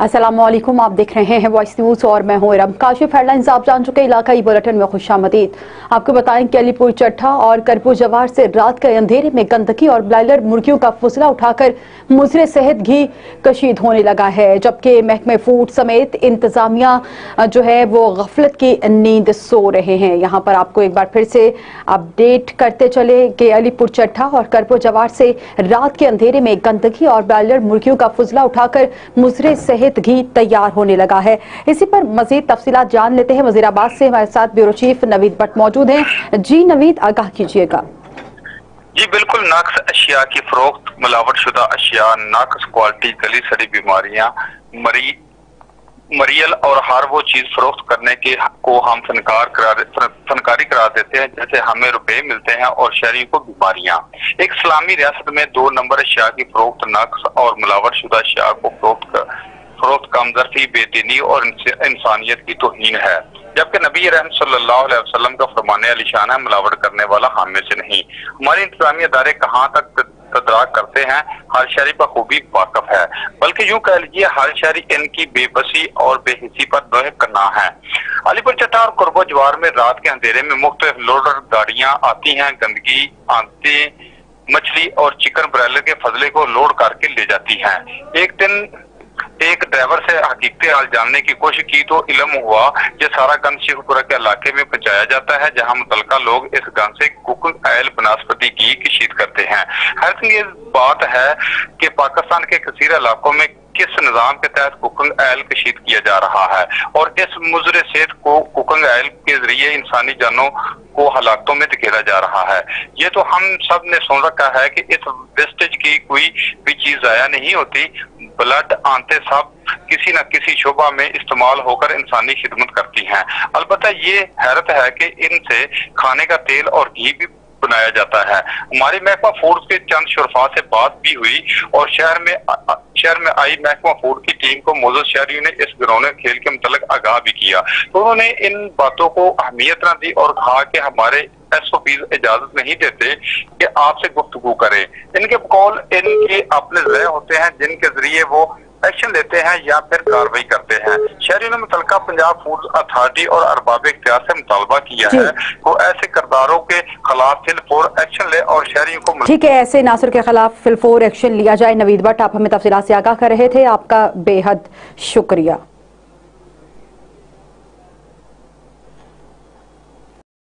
अस्सलामुअलैकुम, आप देख रहे हैं वॉइस न्यूज़ और मैं हूं इरम। काशिफ हेडलाइंस आप जान चुके। इलाकाई बुलेटिन में खुशामदीद। आपको बताएं कि अलीपुर चट्ठा और करपुर जवार से रात के अंधेरे में गंदगी और ब्रायलर मुर्गियों का फुसला उठाकर मुजरे सेहत घी कशीद होने लगा है, जबकि महकमे फूड समेत इंतजामिया जो है वो गफलत की नींद सो रहे हैं। यहाँ पर आपको एक बार फिर से अपडेट करते चले कि अलीपुर चट्ठा और करपुर जवार से रात के अंधेरे में गंदगी और ब्रायलर मुर्गियों का फुसला उठाकर मुजरे सेहत घी तैयार होने लगा है। इसी पर मजीद तफसीलात जान लेते हैं। वजीराबाद से हमारे साथ ब्यूरो चीफ नवीद भट्ट मौजूद हैं। जी नवीद, आगाह कीजिएगा। जी बिल्कुल, नाकस अशिया की फरोख्त, मिलावट शुदा अशिया, नाकस क्वालिटी, गली सड़ी बीमारियां, मरियल और हर वो चीज फरोख्त करने के को हम फनकारी करार देते हैं जैसे हमें रुपए मिलते हैं और शहरी को बीमारियां। एक इस्लामी रियासत में 2 नंबर अशिया की फरोख्त, नाकस और मिलावट शुदा अशिया को फरोख्त कमजोरी, बेदीनी और इंसानियत की तौहीन है, जबकि नबी रहम सल्लल्लाहु अलैहि वसल्लम का फरमाने अलीशान है, मिलावट करने वाला हम में से नहीं। हमारे इंतजामी अदारे कहाँ तक तदराक करते हैं, हर शहरी पर खूबी वाकफ है, बल्कि यूं कह लीजिए हर शहरी इनकी बेबसी और बेहिसी पर नोह करना है। अलीपुर चट्ठा और करपुर जवार में रात के अंधेरे में मुख्तलिफ लोडर गाड़ियां आती हैं, गंदगी, आंते, मछली और चिकन ब्रायलर के फजले को लोड करके ले जाती हैं। एक दिन एक ड्राइवर से हकीकत हाल जानने की कोशिश की तो इल्म हुआ कि सारा गंद शेखपुरा के इलाके में पहुंचाया जाता है, जहां मुतलका लोग इस गंद से कुकिंग ऑयल बनस्पति घी कशीद करते हैं। हैरत ये बात है कि पाकिस्तान के कसीर इलाकों में किस निजाम के तहत कुकिंग ऑयल कशीद किया जा रहा है और इस मुजरे सेहत को कुकिंग ऑयल के जरिए इंसानी जानों को हलाकतों में धकेला जा रहा है। ये तो हम सब ने सुन रखा है कि इस वेस्टेज की कोई भी चीज जाया नहीं होती। ब्लड आंते सब किसी न किसी शोबा में इस्तेमाल होकर इंसानी खिदमत करती हैं। अलबत्ता ये हैरत है कि इनसे खाने का तेल और घी भी बनाया जाता है। हमारी महकमा फूड के चंद शुरफा से बात भी हुई और शहर में आई महकमा फूड की टीम को मौजूद शहरियों ने इस घिनौने खेल के मुतल्लिक आगाह भी किया, तो उन्होंने इन बातों को अहमियत न दी और कहा कि हमारे SOP इजाजत नहीं देते कि आपसे गुफ्तगू करें। इनके कॉल इनके अपने ज़रिए होते हैं जिनके जरिए वो एक्शन लेते हैं या फिर कार्रवाई करते हैं। शहरियों ने मुतलका पंजाब फूड अथॉरिटी और अरबाब इख्तियार से मुतालबा किया है वो ऐसे किरदारों के खिलाफ फिलफोर एक्शन ले और शहरियों को ठीक है, ऐसे नासर के खिलाफ फिलफोर एक्शन लिया जाए। नवीद भट्ट, आप हमें तफसीलात से आगाह कर रहे थे, आपका बेहद शुक्रिया।